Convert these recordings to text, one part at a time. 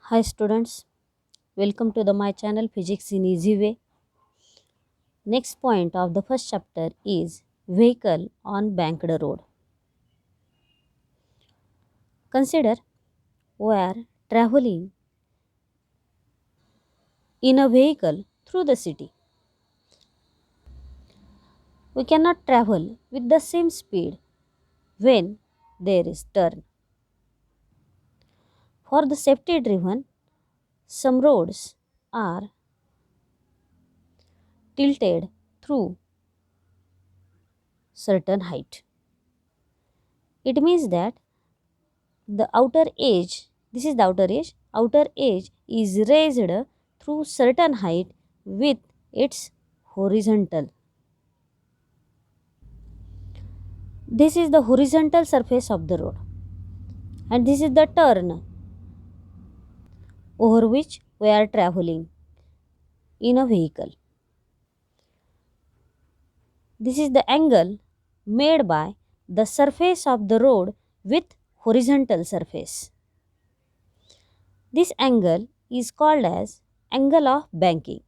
Hi students, welcome to my channel Physics in Easy Way. Next point of the first chapter is vehicle on banked road. Consider we are traveling in a vehicle through the city. We cannot travel with the same speed when there is turn. For the safety driven, some roads are tilted through certain height. It means that the outer edge, this is the outer edge is raised through certain height with its horizontal. This is the horizontal surface of the road, and this is the turn over which we are traveling in a vehicle. This is the angle made by the surface of the road with horizontal surface. This angle is called as angle of banking,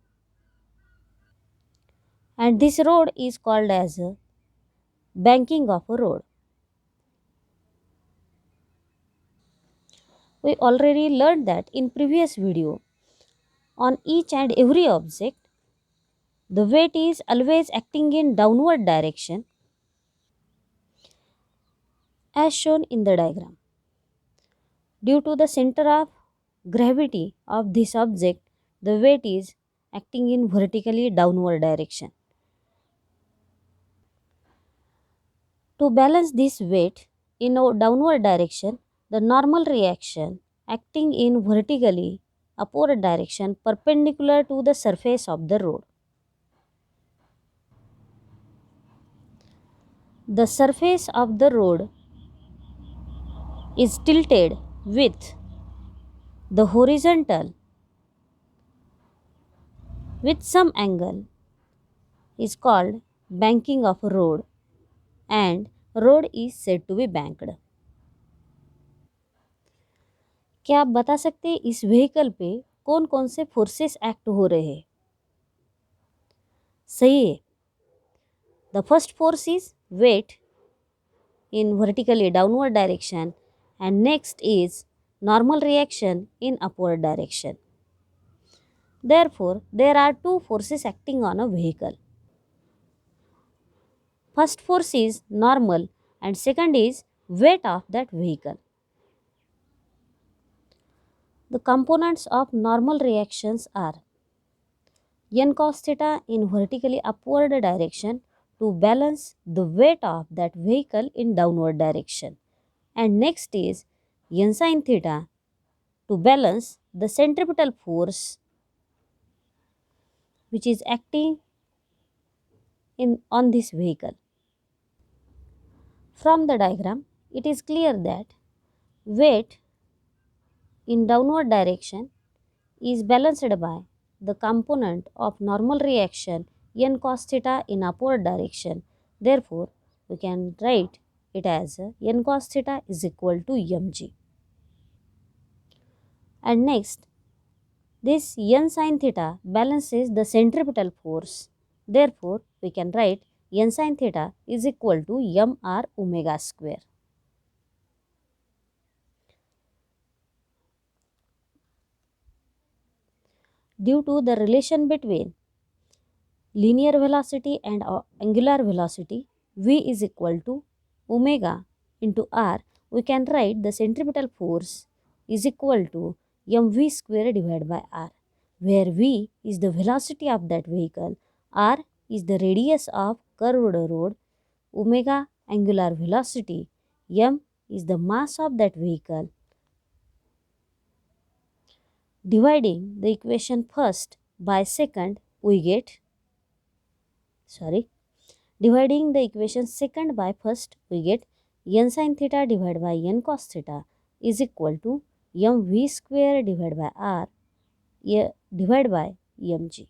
and this road is called as a banking of a road. We already learned that in previous video. On each and every object, the weight is always acting in downward direction as shown in the diagram. Due to the center of gravity of this object, the weight is acting in vertically downward direction. To balance this weight in a downward direction, the normal reaction acting in vertically upward direction perpendicular to the surface of the road. The surface of the road is tilted with the horizontal with some angle is called banking of a road, and road is said to be banked. क्या आप बता सकते हैं इस vehicle पे कौन कौन से फोर्सेस एक्ट हो रहे हैं? सही है. The first force is weight in vertically downward direction, and next is normal reaction in upward direction. Therefore, there are two forces acting on a vehicle. First force is normal and second is weight of that vehicle. The components of normal reactions are n cos theta in vertically upward direction to balance the weight of that vehicle in downward direction, and next is n sin theta to balance the centripetal force which is acting on this vehicle. From the diagram, it is clear that weight in downward direction is balanced by the component of normal reaction n cos theta in upward direction. Therefore, we can write it as n cos theta is equal to mg. And next, this n sin theta balances the centripetal force. Therefore, we can write n sin theta is equal to mr omega square. Due to the relation between linear velocity and angular velocity, v is equal to omega into r, we can write the centripetal force is equal to mv square divided by r, where v is the velocity of that vehicle, r is the radius of curved road, omega angular velocity, m is the mass of that vehicle. Dividing the equation first by second, we get dividing the equation second by first, we get n sin theta divided by n cos theta is equal to mv square divided by r divided by mg.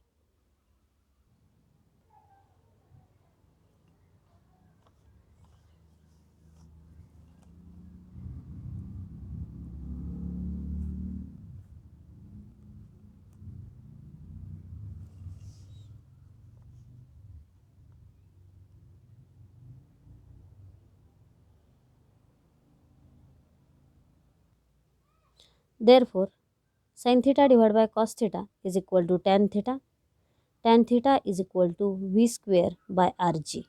Therefore, sin theta divided by cos theta is equal to tan theta. Tan theta is equal to V square by Rg.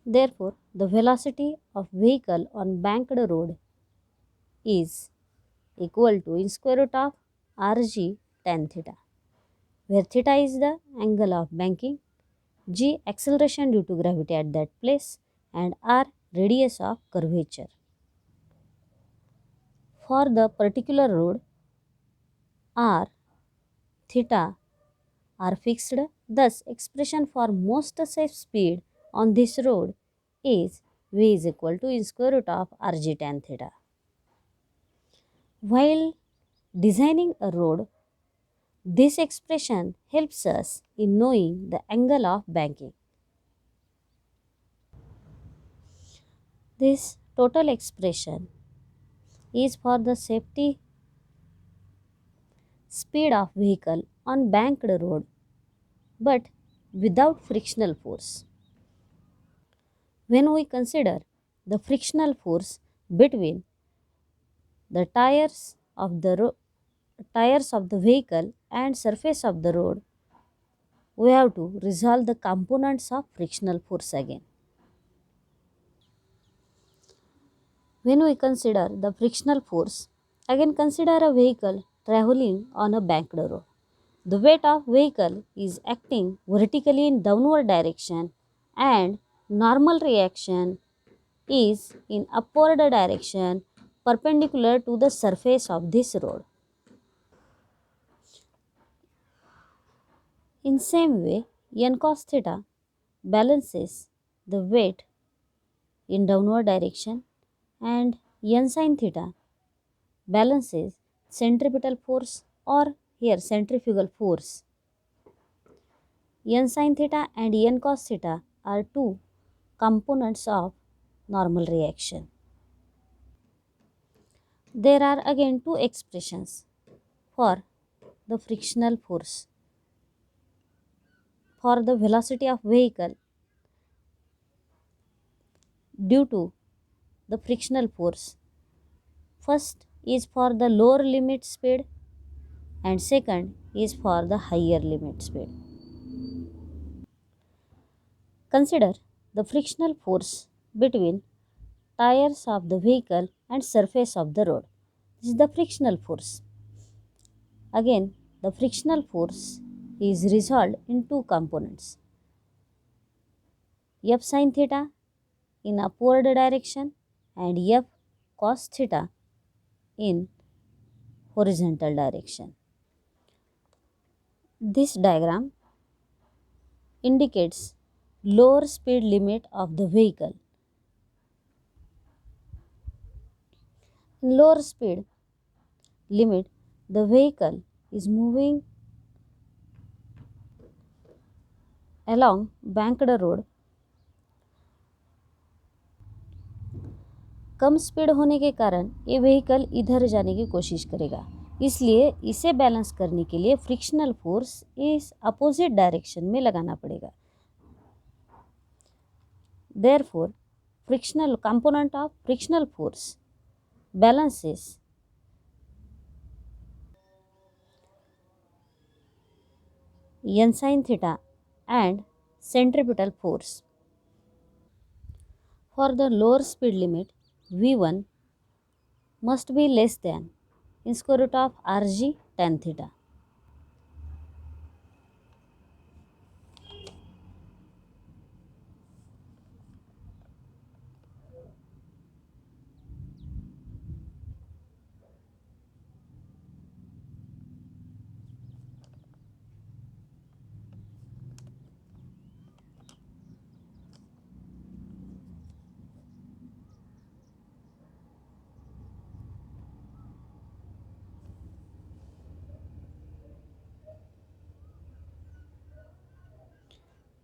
Therefore, the velocity of vehicle on banked road is equal to in square root of Rg tan theta, where theta is the angle of banking, g acceleration due to gravity at that place, and r radius of curvature. For the particular road, r, theta are fixed. Thus, expression for most safe speed on this road is v is equal to in square root of Rg tan theta. While designing a road, this expression helps us in knowing the angle of banking. This total expression is for the safety speed of vehicle on banked road but without frictional force. When we consider the frictional force between the tires of the vehicle and surface of the road, we have to resolve the components of frictional force again. When we consider the frictional force, again consider a vehicle traveling on a banked road. The weight of vehicle is acting vertically in downward direction and normal reaction is in upward direction perpendicular to the surface of this road. In same way, n cos theta balances the weight in downward direction and n sin theta balances centripetal force or here centrifugal force. N sin theta and n cos theta are two components of normal reaction. There are again two expressions for the frictional force. For the velocity of vehicle due to the frictional force, first is for the lower limit speed and second is for the higher limit speed. Consider the frictional force between tires of the vehicle and surface of the road. This is the frictional force. Again, the frictional force is resolved in two components. F sin theta in upward direction and F cos theta in horizontal direction. This diagram indicates lower speed limit of the vehicle. In lower speed limit, the vehicle is moving along banked road. Come speed होने के कारण ये vehicle इधर जाने की कोशिश करेगा, इसलिए इसे बैलेंस करने के लिए फ्रिक्शनल फोर्स इस अपोजिट डायरेक्शन में लगाना पड़ेगा. Therefore, frictional component of frictional force balances n sin theta and centripetal force. For the lower speed limit, V1 must be less than in square root of Rg tan theta.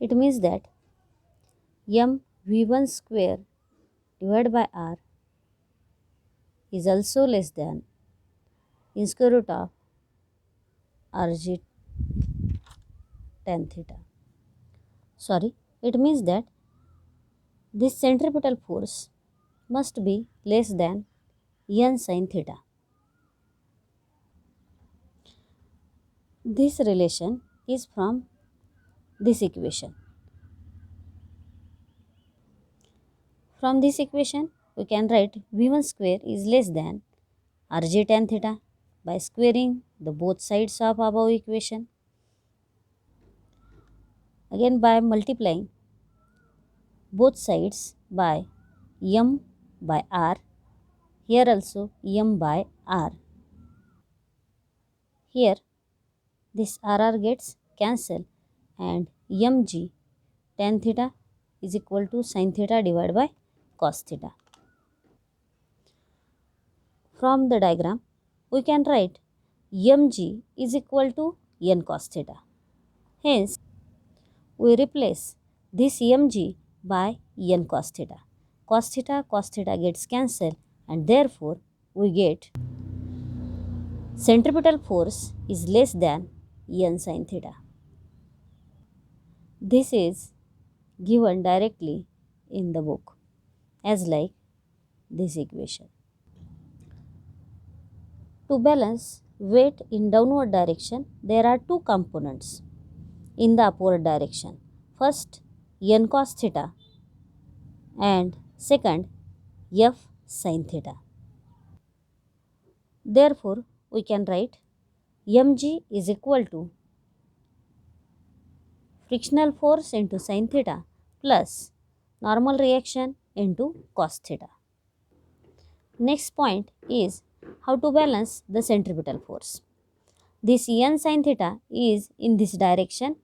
It means that m V1 square divided by R is also less than in square root of Rg tan theta. Sorry, it means that this centripetal force must be less than n sin theta. This relation is from this equation. From this equation, we can write v1 square is less than rj tan theta by squaring the both sides of above equation. Again by multiplying both sides by m by r, here also m by r. Here this rr gets cancelled and mg tan theta is equal to sin theta divided by cos theta. From the diagram, we can write mg is equal to n cos theta. Hence, we replace this mg by n cos theta. Cos theta gets cancelled and therefore we get centripetal force is less than n sin theta. This is given directly in the book as like this equation. To balance weight in downward direction, there are two components in the upward direction. First, n cos theta and second, f sin theta. Therefore, we can write mg is equal to frictional force into sin theta plus normal reaction into cos theta. Next point is how to balance the centripetal force. This n sin theta is in this direction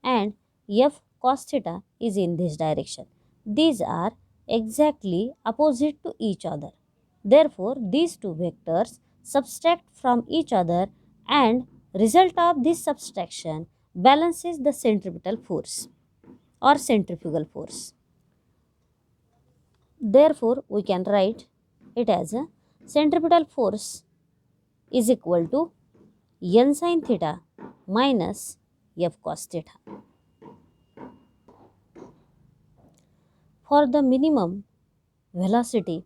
and f cos theta is in this direction. These are exactly opposite to each other. Therefore, these two vectors subtract from each other and result of this subtraction balances the centripetal force or centrifugal force. Therefore, we can write it as a centripetal force is equal to n sin theta minus f cos theta. For the minimum velocity,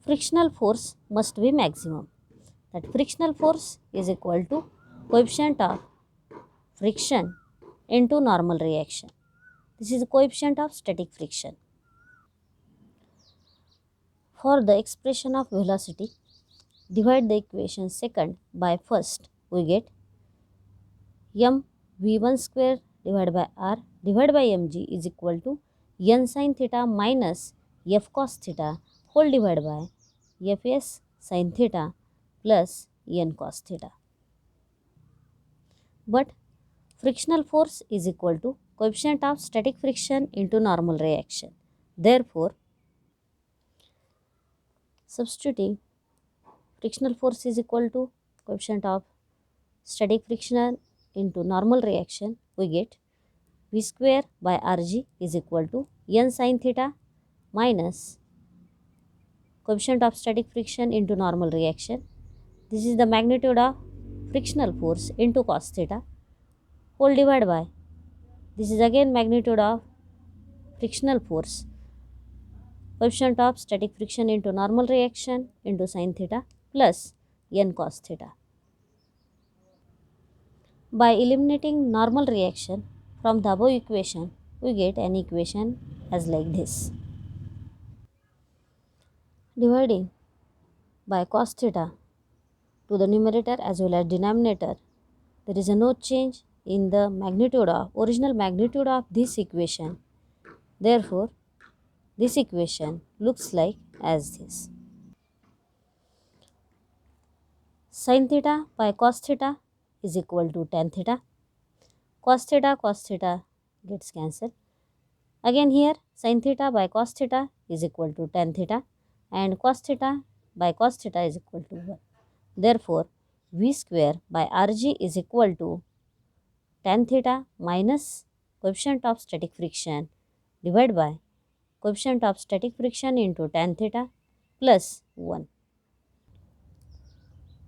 frictional force must be maximum. That frictional force is equal to coefficient of friction into normal reaction. This is the coefficient of static friction. For the expression of velocity, divide the equation second by first. We get m v1 square divided by r divided by mg is equal to n sin theta minus f cos theta whole divided by fs sin theta plus n cos theta. But frictional force is equal to coefficient of static friction into normal reaction. Therefore, substituting frictional force is equal to coefficient of static friction into normal reaction, we get v square by rg is equal to n sin theta minus coefficient of static friction into normal reaction. This is the magnitude of frictional force into cos theta whole divided by, this is again magnitude of frictional force, coefficient of static friction into normal reaction into sin theta plus n cos theta. By eliminating normal reaction from the above equation, we get an equation as like this. Dividing by cos theta to the numerator as well as denominator, there is no change in the magnitude of original magnitude of this equation. Therefore, this equation looks like as this. Sin theta by cos theta is equal to tan theta. Cos theta gets cancelled. Again here sin theta by cos theta is equal to tan theta and cos theta by cos theta is equal to 1. Therefore, v square by rg is equal to tan theta minus coefficient of static friction divided by coefficient of static friction into tan theta plus 1.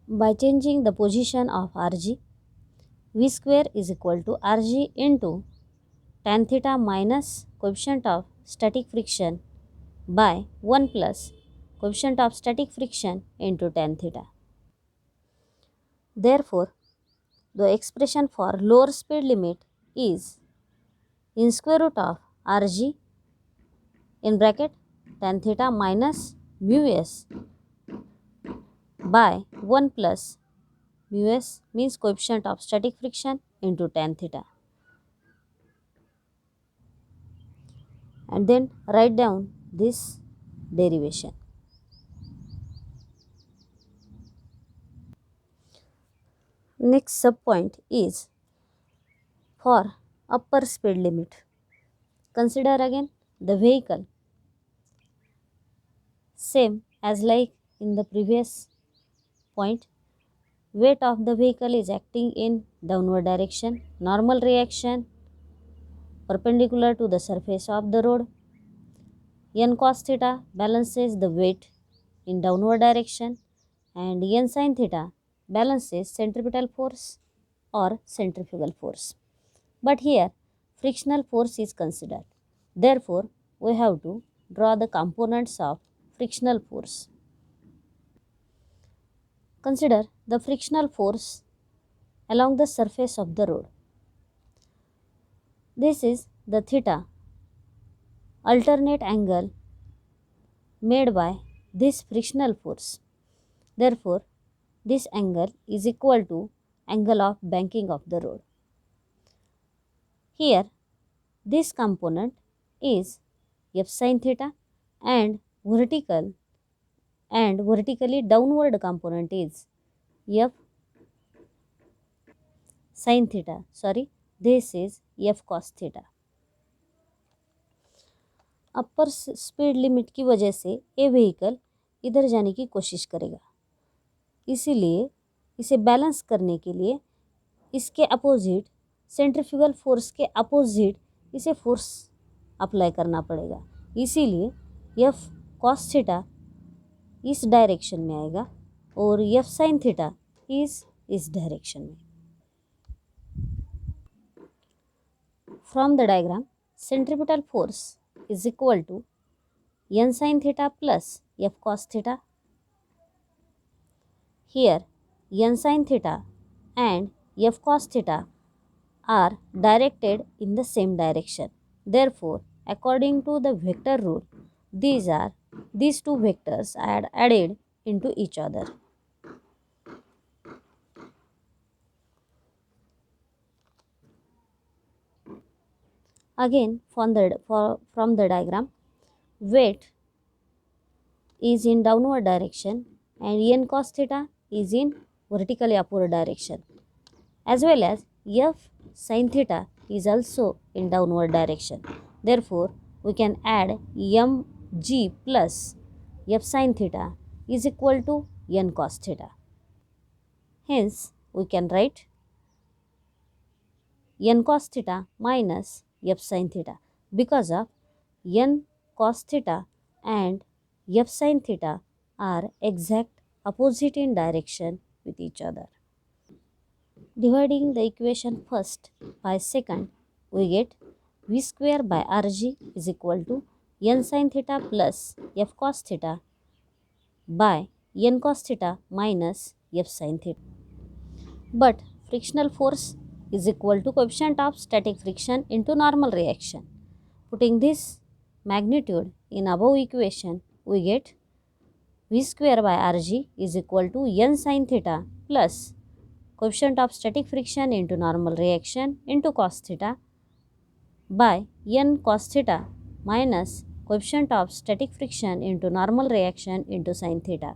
By changing the position of rg, v square is equal to rg into tan theta minus coefficient of static friction by 1 plus coefficient of static friction into tan theta. Therefore, the expression for lower speed limit is in square root of Rg in bracket tan theta minus mu s by 1 plus mu s means coefficient of static friction into tan theta. And then write down this derivation. Next subpoint is for upper speed limit. Consider again the vehicle. Same as like in the previous point, weight of the vehicle is acting in downward direction, normal reaction perpendicular to the surface of the road. N cos theta balances the weight in downward direction and N sin theta balances centripetal force or centrifugal force. But here frictional force is considered. Therefore, we have to draw the components of frictional force. Consider the frictional force along the surface of the road. This is the theta, alternate angle made by this frictional force. Therefore, this angle is equal to angle of banking of the road. Here, this component is f sin theta and vertically downward component is f sin theta. This is f cos theta. Upper speed limit की वजह से ये vehicle इधर जाने की कोशिश करेगा, इसीलिए इसे बैलेंस करने के लिए इसके अपोजिट सेंट्रीफ्यूगल फोर्स के अपोजिट इसे फोर्स अप्लाई करना पड़ेगा। इसीलिए एफ कॉस थीटा इस डायरेक्शन में आएगा और एफ साइन थीटा इस डायरेक्शन में। From the diagram centripetal force is equal to n sin theta plus f cos theta. Here n sin theta and f cos theta are directed in the same direction. Therefore, according to the vector rule, these two vectors are added into each other. Again, from the diagram, weight is in downward direction and n cos theta is in vertically upward direction, as well as f sin theta is also in downward direction. Therefore, we can add mg plus f sin theta is equal to n cos theta. Hence, we can write n cos theta minus f sin theta because of n cos theta and f sin theta are exact opposite in direction with each other. Dividing the equation first by second, we get v square by rg is equal to n sin theta plus f cos theta by n cos theta minus f sin theta. But frictional force is equal to coefficient of static friction into normal reaction. Putting this magnitude in above equation, we get v square by rg is equal to n sin theta plus coefficient of static friction into normal reaction into cos theta by n cos theta minus coefficient of static friction into normal reaction into sin theta.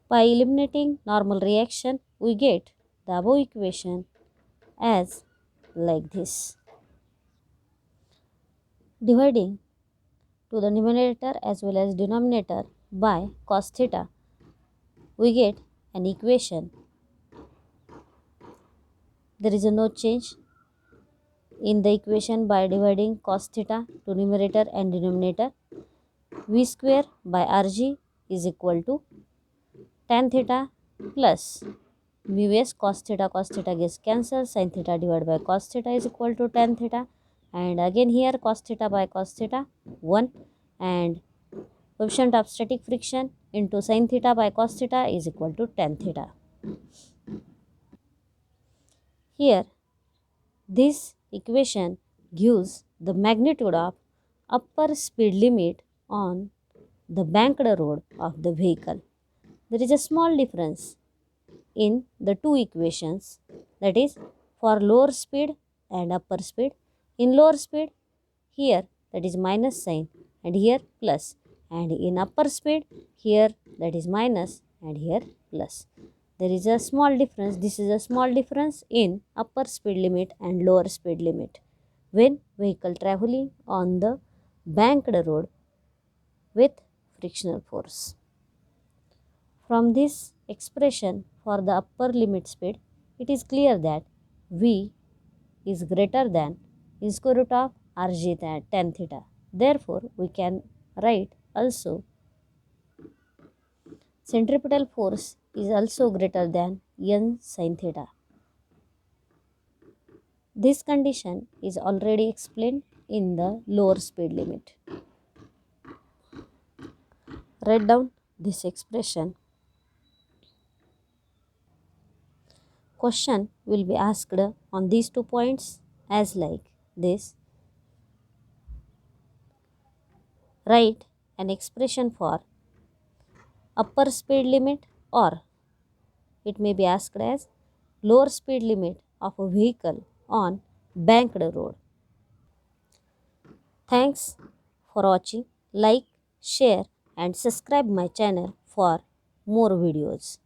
By eliminating normal reaction, we get the above equation as like this. Dividing to the numerator as well as denominator by cos theta, we get an equation. There is no change in the equation by dividing cos theta to numerator and denominator. V square by rg is equal to tan theta plus mu s cos theta gets cancelled, sin theta divided by cos theta is equal to tan theta, and again here cos theta by cos theta 1 and Coefficient of static friction into sin theta by cos theta is equal to tan theta. Here, this equation gives the magnitude of upper speed limit on the banked road of the vehicle. There is a small difference in the two equations, that is for lower speed and upper speed. In lower speed, here that is minus sign and here plus, and in upper speed here that is minus and here plus. There is a small difference. This is a small difference in upper speed limit and lower speed limit when vehicle traveling on the banked road with frictional force. From this expression for the upper limit speed, it is clear that V is greater than square root of Rg tan theta. Therefore, we can write also centripetal force is also greater than n sin theta. This condition is already explained in the lower speed limit. Write down this expression. Question will be asked on these 2 points as like this. Write an expression for upper speed limit, or it may be asked as lower speed limit of a vehicle on banked road. Thanks for watching. Like, share and subscribe my channel for more videos.